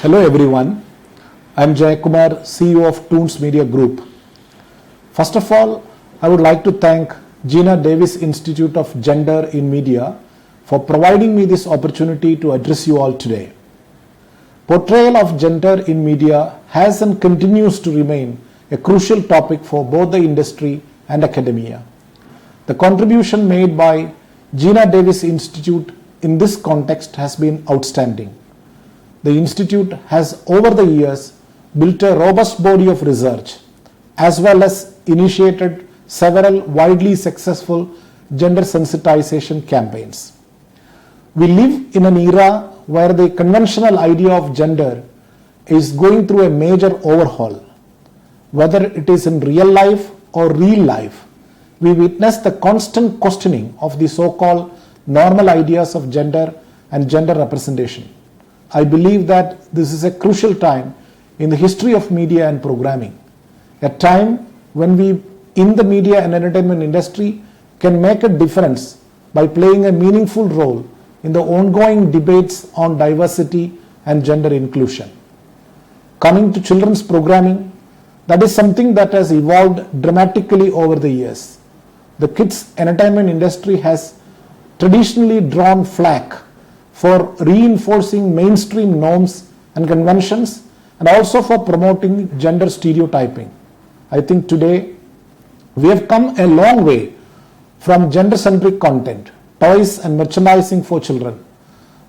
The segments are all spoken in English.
Hello everyone, I am Jayakumar, CEO of Toons Media Group. First of all, I would like to thank Geena Davis Institute of Gender in Media for providing me this opportunity to address you all today. Portrayal of gender in media has and continues to remain a crucial topic for both the industry and academia. The contribution made by Geena Davis Institute in this context has been outstanding. The institute has over the years built a robust body of research as well as initiated several widely successful gender sensitization campaigns. We live in an era where the conventional idea of gender is going through a major overhaul. Whether it is in real life or real life, we witness the constant questioning of the so-called normal ideas of gender and gender representation. I believe that this is a crucial time in the history of media and programming, a time when we in the media and entertainment industry can make a difference by playing a meaningful role in the ongoing debates on diversity and gender inclusion. Coming to children's programming, that is something that has evolved dramatically over the years. The kids entertainment industry has traditionally drawn flack for reinforcing mainstream norms and conventions and also for promoting gender stereotyping. I think today we have come a long way from gender-centric content, toys and merchandising for children.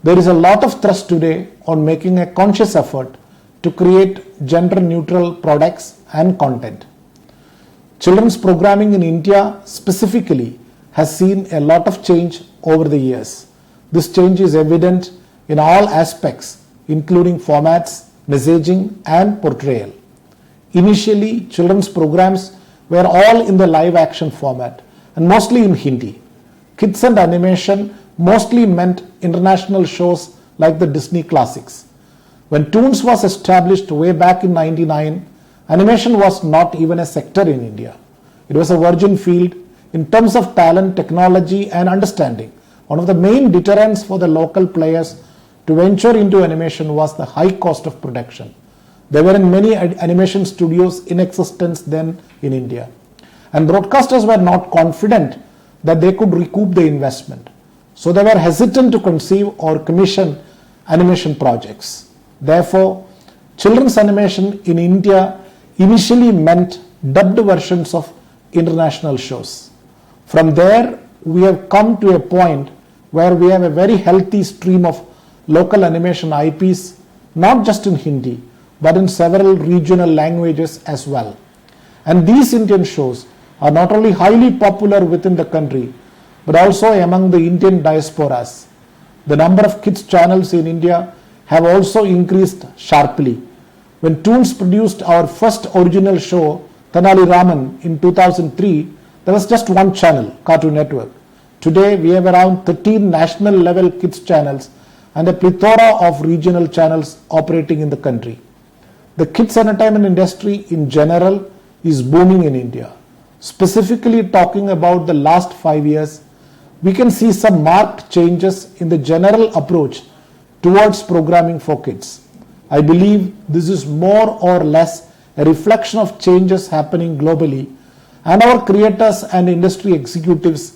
There is a lot of thrust today on making a conscious effort to create gender-neutral products and content. Children's programming in India specifically has seen a lot of change over the years. This change is evident in all aspects, including formats, messaging, and portrayal. Initially, children's programs were all in the live action format and mostly in Hindi. Kids and animation mostly meant international shows like the Disney classics. When Toons was established way back in '99, animation was not even a sector in India. It was a virgin field in terms of talent, technology, and understanding. One of the main deterrents for the local players to venture into animation was the high cost of production. There were many animation studios in existence then in India, and broadcasters were not confident that they could recoup the investment. So they were hesitant to conceive or commission animation projects. Therefore, children's animation in India initially meant dubbed versions of international shows. From there, we have come to a point where we have a very healthy stream of local animation IPs, not just in Hindi, but in several regional languages as well. And these Indian shows are not only highly popular within the country, but also among the Indian diasporas. The number of kids channels in India have also increased sharply. When Toons produced our first original show, Thanali Raman, in 2003, there was just one channel, Cartoon Network. Today, we have around 13 national level kids channels and a plethora of regional channels operating in the country. The kids entertainment industry in general is booming in India. Specifically talking about the last 5 years, we can see some marked changes in the general approach towards programming for kids. I believe this is more or less a reflection of changes happening globally and our creators and industry executives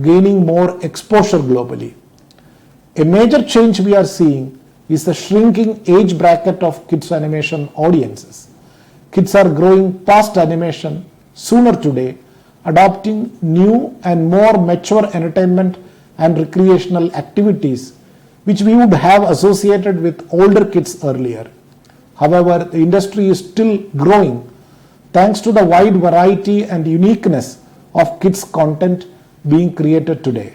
gaining more exposure globally. A major change we are seeing is the shrinking age bracket of kids animation audiences. Kids are growing past animation sooner today, adopting new and more mature entertainment and recreational activities which we would have associated with older kids earlier. However, the industry is still growing thanks to the wide variety and uniqueness of kids content being created today.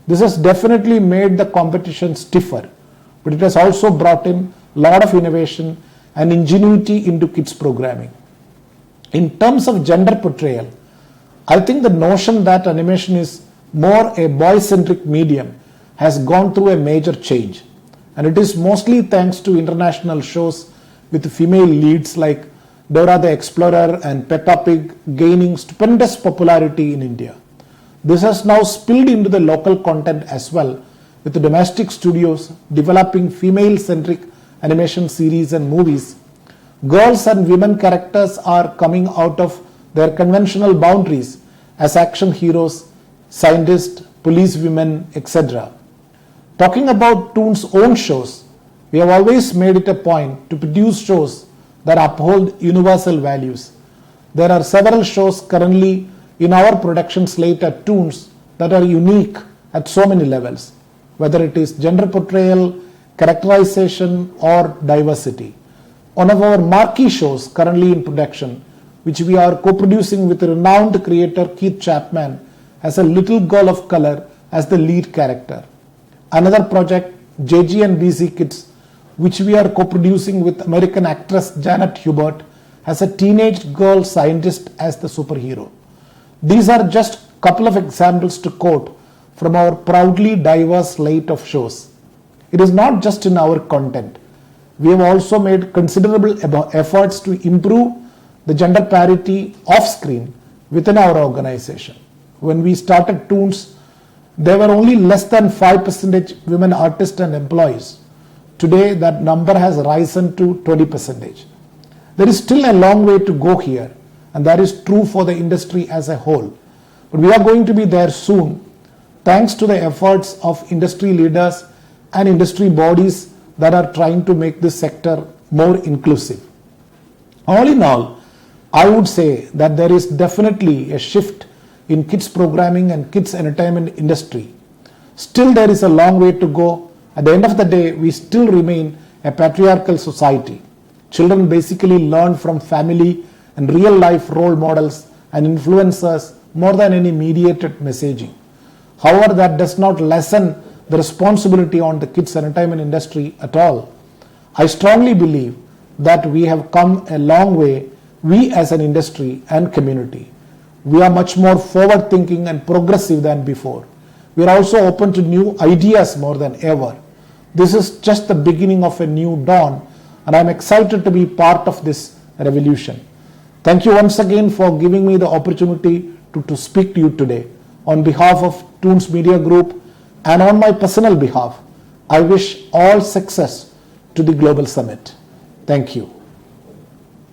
This has definitely made the competition stiffer, but it has also brought in a lot of innovation and ingenuity into kids programming. In terms of gender portrayal, I think the notion that animation is more a boy-centric medium has gone through a major change, and it is mostly thanks to international shows with female leads like Dora the Explorer and Peppa Pig gaining stupendous popularity in India. This has now spilled into the local content as well, with the domestic studios developing female-centric animation series and movies, girls and women characters are coming out of their conventional boundaries as action heroes, scientists, police women, etc. Talking about Toon's own shows, we have always made it a point to produce shows that uphold universal values. There are several shows currently in our production slate at Toons that are unique at so many levels, whether it is gender portrayal, characterization, or diversity. One of our marquee shows currently in production, which we are co-producing with renowned creator Keith Chapman, has a little girl of color as the lead character. Another project, JG and BC Kids, which we are co-producing with American actress Janet Hubert, has a teenage girl scientist as the superhero. These are just a couple of examples to quote from our proudly diverse slate of shows. It is not just in our content. We have also made considerable efforts to improve the gender parity off-screen within our organization. When we started Toons, there were only less than 5% women artists and employees. Today, that number has risen to 20%. There is still a long way to go here, and that is true for the industry as a whole. But we are going to be there soon, thanks to the efforts of industry leaders and industry bodies that are trying to make this sector more inclusive. All in all, I would say that there is definitely a shift in kids programming and kids entertainment industry. Still, there is a long way to go. At the end of the day, we still remain a patriarchal society. Children basically learn from family and real life role models and influencers more than any mediated messaging. However, that does not lessen the responsibility on the kids entertainment industry at all. I strongly believe that we have come a long way, we as an industry and community. We are much more forward thinking and progressive than before. We are also open to new ideas more than ever. This is just the beginning of a new dawn, and I am excited to be part of this revolution. Thank you once again for giving me the opportunity to speak to you today. On behalf of Toons Media Group and on my personal behalf, I wish all success to the Global Summit. Thank you.